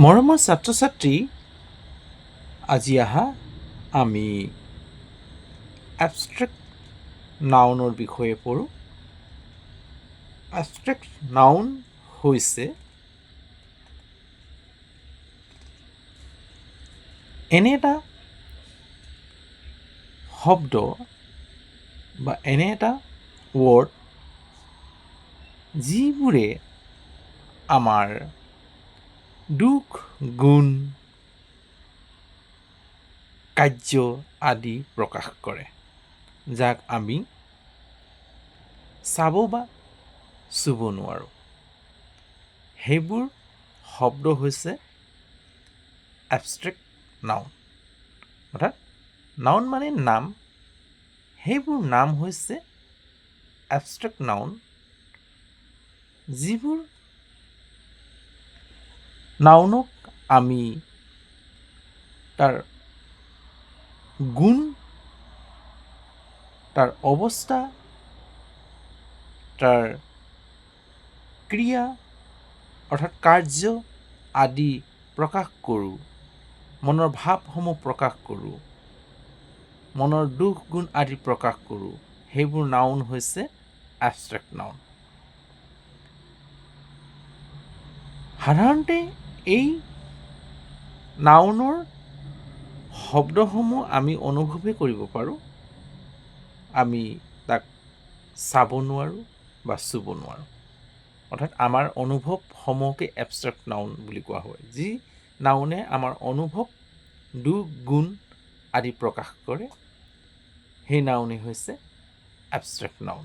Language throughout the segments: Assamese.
মৰমৰ ছাত্ৰ ছাত্ৰী, আজি আহা আমি এবষ্ট্ৰেক্ট নাউনৰ বিষয়ে পঢ়োঁ। এবষ্ট্ৰেক্ট নাউন হৈছে এনে এটা শব্দ বা এনে এটা ৱৰ্ড যিবোৰে আমাৰ দুখ গুণ কাৰ্য আদি প্ৰকাশ কৰে, যাক আমি চাব বা চুব নোৱাৰোঁ। সেইবোৰ শব্দ হৈছে এবষ্ট্ৰেক্ট নাউন, অৰ্থাৎ নাউন মানে নাম। সেইবোৰ নাম হৈছে এবষ্ট্ৰেক্ট নাউন, যিবোৰ নাউনক আমি তাৰ গুণ, তাৰ অৱস্থা, তাৰ ক্ৰিয়া অৰ্থাৎ কাৰ্য আদি প্ৰকাশ কৰোঁ, মনৰ ভাৱসমূহ প্ৰকাশ কৰোঁ, মনৰ দুখ গুণ আদি প্ৰকাশ কৰোঁ। সেইবোৰ নাউন হৈছে এবষ্ট্ৰেক্ট নাউন। সাধাৰণতে এই নাউনৰ শব্দসমূহ আমি অনুভৱেই কৰিব পাৰোঁ, আমি তাক চাব নোৱাৰোঁ বা চুব নোৱাৰোঁ। অৰ্থাৎ আমাৰ অনুভৱসমূহকে এবষ্ট্ৰেক্ট নাউন বুলি কোৱা হয়। যি নাউনে আমাৰ অনুভৱ, দুখ গুণ আদি প্ৰকাশ কৰে, সেই নাউনেই হৈছে এবষ্ট্ৰেক্ট নাউন।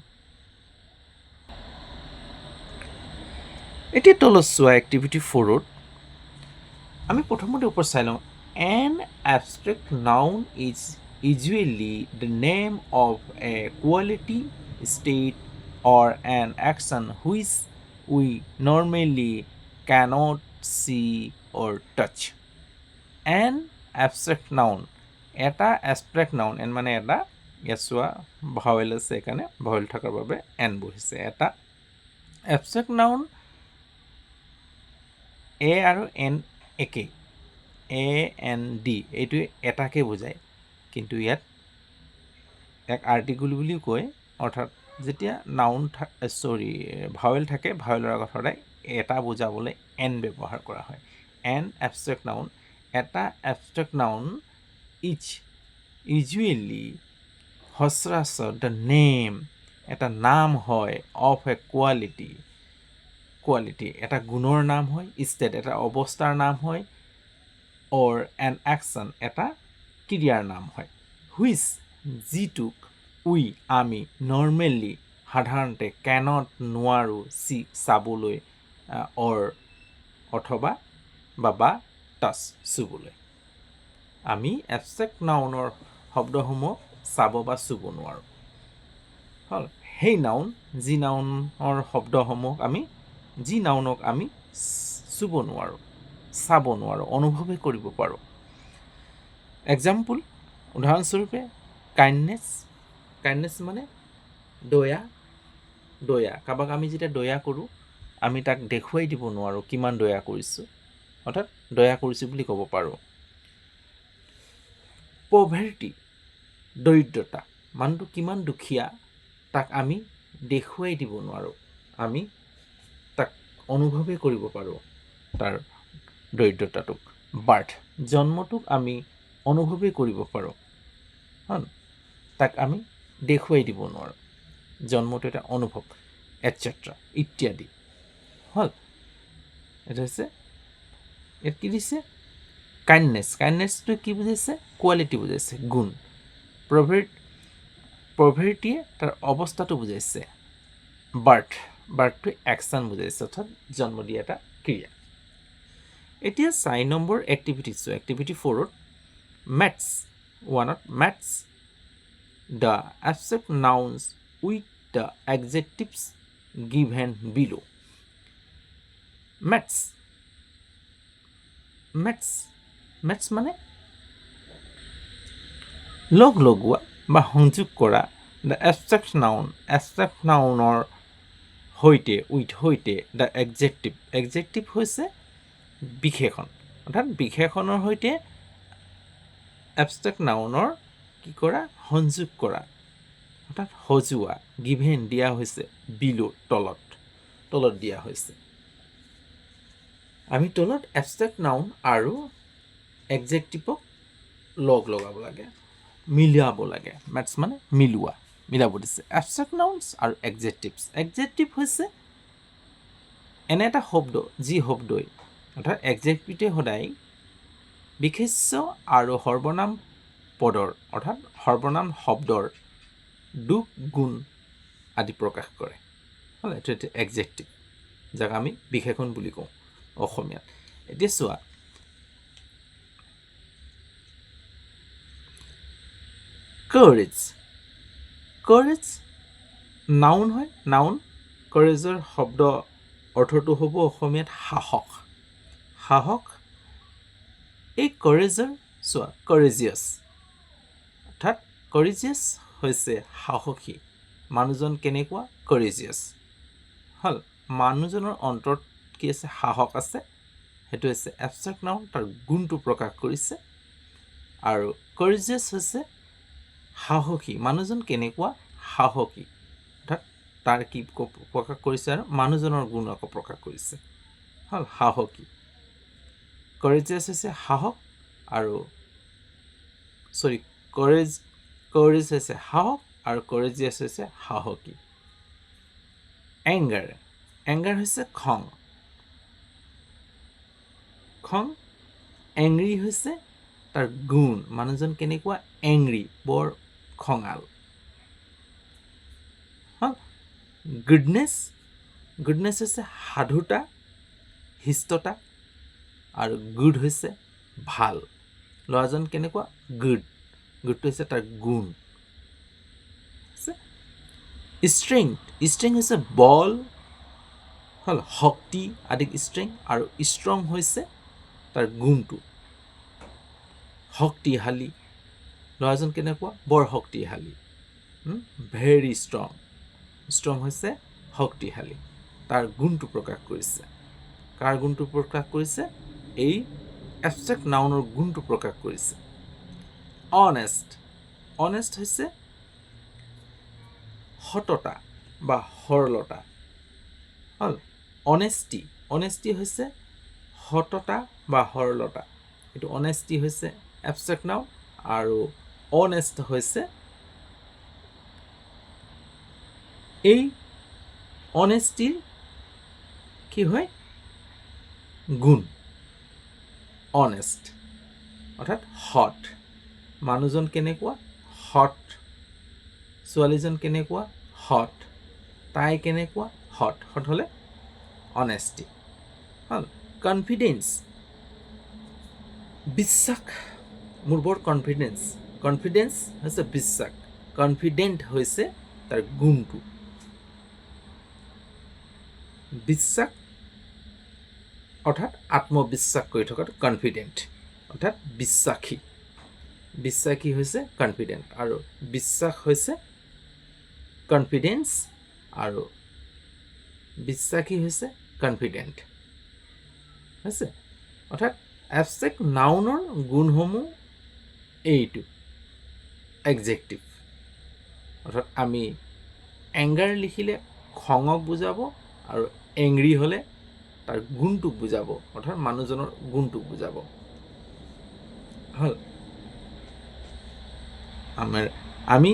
এতিয়া তলত চোৱা এক্টিভিটি 4ত আমি প্ৰথমতে ওপৰত চাই লওঁ। An abstract noun is usually the name of a quality, state, or an action which we normally cannot see or touch. An abstract noun, এটা abstract noun, n মানে এটা, ইয়াত চোৱা ভাৱেল আছে, সেইকাৰণে ভাৱেল থকাৰ বাবে n বহিছে। এটা abstract noun, এ আৰু এন একে, এ এন ডি, এইটোৱে এটাকে বুজায়, কিন্তু ইয়াত এক আৰ্টিকুল বুলিও কয়। অৰ্থাৎ যেতিয়া নাউন ভাৱেল থাকে, ভাৱেলৰ আগত সদায় এটা বুজাবলৈ এন ব্যৱহাৰ কৰা হয়। এন এবষ্ট্ৰেক্ট নাউন, এটা এবষ্ট্ৰেক্ট নাউন ইউজুৱেলি সচৰাচৰ দ্য নেম, এটা নাম হয়, অফ এ কোৱালিটি, এটা গুণৰ নাম হয়, ষ্টেট এটা অৱস্থাৰ নাম হয়, অৰ এন একশ্যন এটা ক্ৰিয়াৰ নাম হয়, হুইচ যিটোক উই আমি নৰ্মেলি সাধাৰণতে কেনট নোৱাৰোঁ চাবলৈ, অৰ অথবা বা টাচ চুবলৈ। আমি এবষ্ট্ৰেক্ট নাউনৰ শব্দসমূহ চাব বা চুব নোৱাৰোঁ। হ'ল সেই নাউন, যি নাউনৰ শব্দসমূহ যি নাউনক আমি চুব নোৱাৰোঁ, চাব নোৱাৰোঁ, অনুভৱেই কৰিব পাৰোঁ। এক্সাম্পল, উদাহৰণস্বৰূপে কাইণ্ডনেছ। কাইণ্ডনেছ মানে দয়া। কাৰোবাক আমি যেতিয়া দয়া কৰোঁ, আমি তাক দেখুৱাই দিব নোৱাৰোঁ কিমান দয়া কৰিছোঁ, অৰ্থাৎ দয়া কৰিছোঁ বুলি ক'ব পাৰোঁ। পভাৰ্টি, দৰিদ্ৰতা, মানুহটো কিমান দুখীয়া তাক আমি দেখুৱাই দিব নোৱাৰোঁ, আমি তাক অনুভৱেই কৰিব পাৰোঁ তাৰ দৰিদ্ৰতাটোক। বাৰ্থ, জন্মটোক আমি অনুভৱেই কৰিব পাৰোঁ, তাক আমি দেখুৱাই দিব নোৱাৰোঁ, জন্মটো এটা অনুভৱ, এটচেট্ৰা ইত্যাদি। হ'ল এইটো হৈছে, ইয়াত কি দিছে? কাইণ্ডনেছটোৱে কি বুজাইছে? কোৱালিটি বুজাইছে, গুণ। পভাৰ্টিয়ে তাৰ অৱস্থাটো বুজাইছে। বাৰ্থটোৱে একশ্যন বুজাইছে, অৰ্থাৎ জন্ম দিয়া এটা ক্ৰিয়া। এতিয়া 4 নম্বৰ এক্টিভিটি চোৱা। এক্টিভিটি 4ত মেথছ 1ত match the abstract nouns with the adjectives given below. Match মানে লগ লগোৱা বা সংযোগ কৰা। দ্য এবষ্ট্ৰেক্ট নাউনৰ সৈতে দ্য এডজেক্টিভ হৈছে বিশেষণ। অৰ্থাৎ বিশেষণৰ সৈতে এবষ্ট্ৰেক্ট নাউনৰ কি কৰা সংযোগ কৰা অৰ্থাৎ সজোৱা গিভেন দিয়া হৈছে বিলো তলত দিয়া হৈছে আমি তলত এবষ্ট্ৰেক্ট নাউন আৰু এডজেক্টিভক লগাব লাগে মিলাব লাগে মেথছ মানে মিলাব দিছে এবষ্ট্ৰেক্ট নাউনছ আৰু এডজেক্টিভ হৈছে এনে এটা শব্দ যি শব্দই অৰ্থাৎ এডজেক্টিভে সদায় বিশেষ্য আৰু সৰ্বনাম পদৰ অৰ্থাৎ সৰ্বনাম শব্দৰ দুখ গুণ আদি প্ৰকাশ কৰে হ'লে এইটো এটা এডজেক্টিভ যাক আমি বিশেষণ বুলি কওঁ অসমীয়াত এতিয়া চোৱা courage নাউন হয় নাউন courageৰ শব্দ অৰ্থটো হ'ব অসমীয়াত সাহস এই courageৰ চোৱা courageous অৰ্থাৎ courageous হৈছে সাহসী মানুহজন কেনেকুৱা courageous হ'ল মানুহজনৰ অন্তৰত কি আছে সাহস আছে সেইটো হৈছে এবষ্ট্ৰেক্ট নাউন তাৰ গুণটো প্ৰকাশ কৰিছে আৰু courageous হৈছে সাহসী মানুহজন কেনেকুৱা সাহসী অৰ্থাৎ তাৰ কি প্ৰকাশ কৰিছে আৰু মানুহজনৰ গুণ আকৌ প্ৰকাশ কৰিছে হ'ল সাহসী courageous হৈছে সাহস আৰু courage হৈছে সাহস আৰু courageous হৈছে সাহসী anger হৈছে খং angry হৈছে তাৰ গুণ মানুহজন কেনেকুৱা angry বৰ খঙাল goodness হৈছে সাধুতা হিষ্টতা আৰু good হৈছে ভাল ল'ৰাজন কেনেকুৱা গুডটো হৈছে তাৰ গুণ strength হৈছে বল হ'ল শক্তি আদি strength আৰু strong হৈছে তাৰ গুণটো শক্তিশালী ল'ৰাজন কেনেকুৱা বৰ শক্তিশালী ভেৰি ষ্ট্ৰং হৈছে শক্তিশালী তাৰ গুণটো প্ৰকাশ কৰিছে কাৰ গুণটো প্ৰকাশ কৰিছে এই এবষ্ট্ৰেক্ট নাউনৰ গুণটো প্ৰকাশ কৰিছে অনেষ্ট হৈছে সততা বা সৰলতা হ'ল অনেষ্টি হৈছে সততা বা সৰলতা এইটো অনেষ্টি হৈছে এবষ্ট্ৰেক্ট নাউন আৰু অনেষ্ট হৈছে এই অনেষ্টিৰ কি হয় গুণ অনেষ্ট অৰ্থাৎ সৎ মানুহজন কেনেকুৱা সৎ ছোৱালীজন কেনেকুৱা সৎ তাই কেনেকুৱা সৎ হ'লে অনেষ্টি হ'ল কনফিডেন্স বিশ্বাস মোৰ বৰ কনফিডেন্স হৈছে বিশ্বাস কনফিডেণ্ট হৈছে তাৰ গুণটো বিশ্বাস অৰ্থাৎ আত্মবিশ্বাস কৰি থকাটো কনফিডেণ্ট অৰ্থাৎ বিশ্বাসী হৈছে কনফিডেণ্ট আৰু বিশ্বাস হৈছে কনফিডেন্স আৰু বিশ্বাসী হৈছে কনফিডেণ্ট হৈছে অৰ্থাৎ এবষ্ট্ৰেক্ট নাউনৰ গুণসমূহ এইটো এডজেক্টিভ অৰ্থাৎ আমি এংগাৰ লিখিলে খঙক বুজাব আৰু এংগ্ৰি হ'লে তাৰ গুণটোক বুজাব অৰ্থাৎ মানুহজনৰ গুণটোক বুজাব হ'ল আমি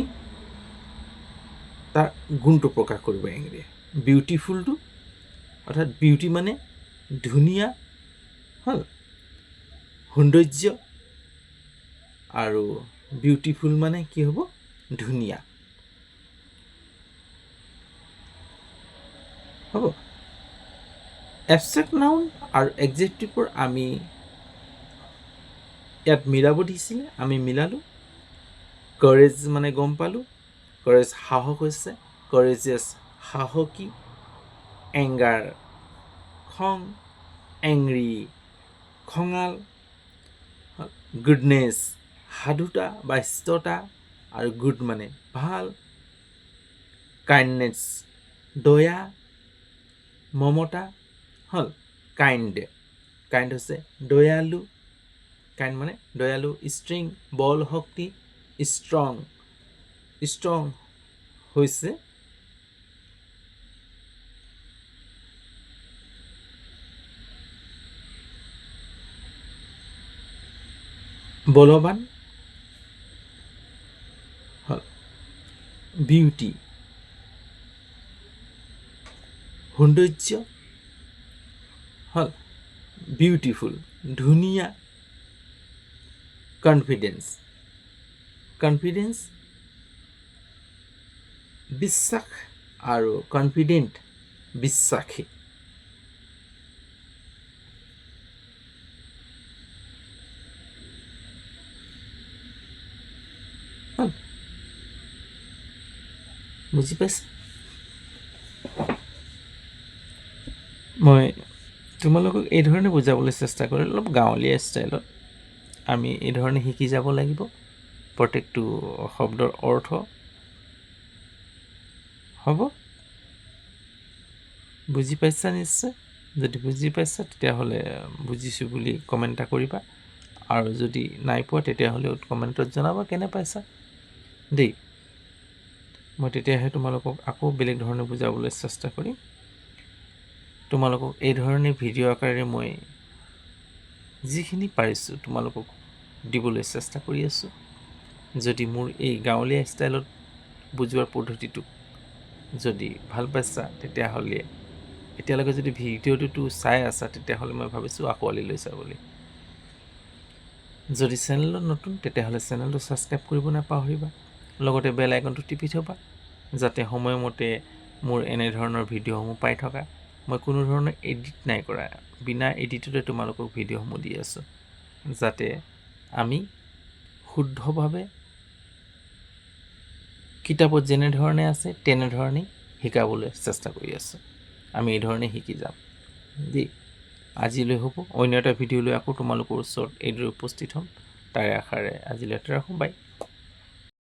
তাৰ গুণটো প্ৰকাশ কৰিব এংগ্ৰিয়ে বিউটিফুলটো অৰ্থাৎ বিউটি মানে ধুনীয়া হ'ল সৌন্দৰ্য আৰু বিউটিফুল মানে কি হ'ব ধুনীয়া হ'ব এবষ্ট্ৰেক্ট নাউন আৰু এডজেক্টিভৰ আমি ইয়াত মিলাব দিছিলে আমি মিলালোঁ কৰেজ মানে গম পালোঁ কৰেজ সাহস হৈছে কৰেজিয়াছ সাহসী এংগাৰ খং এংগ্ৰি খঙাল গুডনেছ সাধুতা বা হিষ্টতা আৰু গুড মানে ভাল কাইণ্ডনেছ দয়া মমতা হ'ল কাইণ্ড কাইণ্ড হৈছে দয়ালু, কাইণ্ড মানে দয়ালু। ষ্ট্ৰিং বল শক্তি, ষ্ট্ৰং, ষ্ট্ৰং হৈছে বলৱান, হ'ল বিউটি সৌন্দৰ্য, হ'ল বিউটিফুল ধুনীয়া। কনফিডেন্স, কনফিডেন্স বিশ্বাস আৰু কনফিডেণ্ট বিশ্বাসী। বুজি পাইছে? মই তোমালোকক এই ধৰণে বুজাবলৈ চেষ্টা কৰিলোঁ, অলপ গাঁৱলীয়া ষ্টাইলত। আমি এই ধৰণে শিকি যাব লাগিব প্ৰত্যেকটো শব্দৰ অৰ্থ। হ'ব, বুজি পাইছা নিশ্চয়? যদি বুজি পাইছা তেতিয়াহ'লে বুজিছোঁ বুলি কমেণ্ট এটা কৰিবা, আৰু যদি নাই পোৱা তেতিয়াহ'লে কমেণ্টত জনাবা কেনে পাইছা দেই। মই তেতিয়াহে তোমালোকক আকৌ বেলেগ ধৰণে বুজাবলৈ চেষ্টা কৰিম। তোমালোকক এই ধৰণে ভিডিঅ' আকাৰেৰে মই যিখিনি পাৰিছোঁ তোমালোকক দিবলৈ চেষ্টা কৰি আছোঁ। যদি মোৰ এই গাঁৱলীয়া ষ্টাইলত বুজোৱাৰ পদ্ধতিটোক যদি ভাল পাইছা তেতিয়াহ'লে এতিয়ালৈকে যদি ভিডিঅ'টো চাই আছা তেতিয়াহ'লে মই ভাবিছোঁ আঁকোৱালি লৈছা বুলি। যদি চেনেলত নতুন তেতিয়াহ'লে চেনেলটো ছাবস্ক্ৰাইব কৰিব নাপাহৰিবা, লগতে বেল আইকনটো টিপি থ'বা, যাতে সময়মতে মোৰ এনেধৰণৰ ভিডিঅ'সমূহ পাই থকা। মই কোনো ধৰণৰ এডিট নাই কৰা, বিনা এডিটতে তোমালোকক ভিডিঅ'সমূহ দি আছোঁ, যাতে আমি শুদ্ধভাৱে কিতাপত যেনেধৰণে আছে তেনেধৰণেই শিকাবলৈ চেষ্টা কৰি আছোঁ। আমি এই ধৰণে শিকি যাম দেই। আজিলৈ হ'ব, অন্য এটা ভিডিঅ' লৈ আকৌ তোমালোকৰ ওচৰত এইদৰে উপস্থিত হ'ম। তাৰে আশাৰে আজিলৈ ৰাখোঁ, বাই।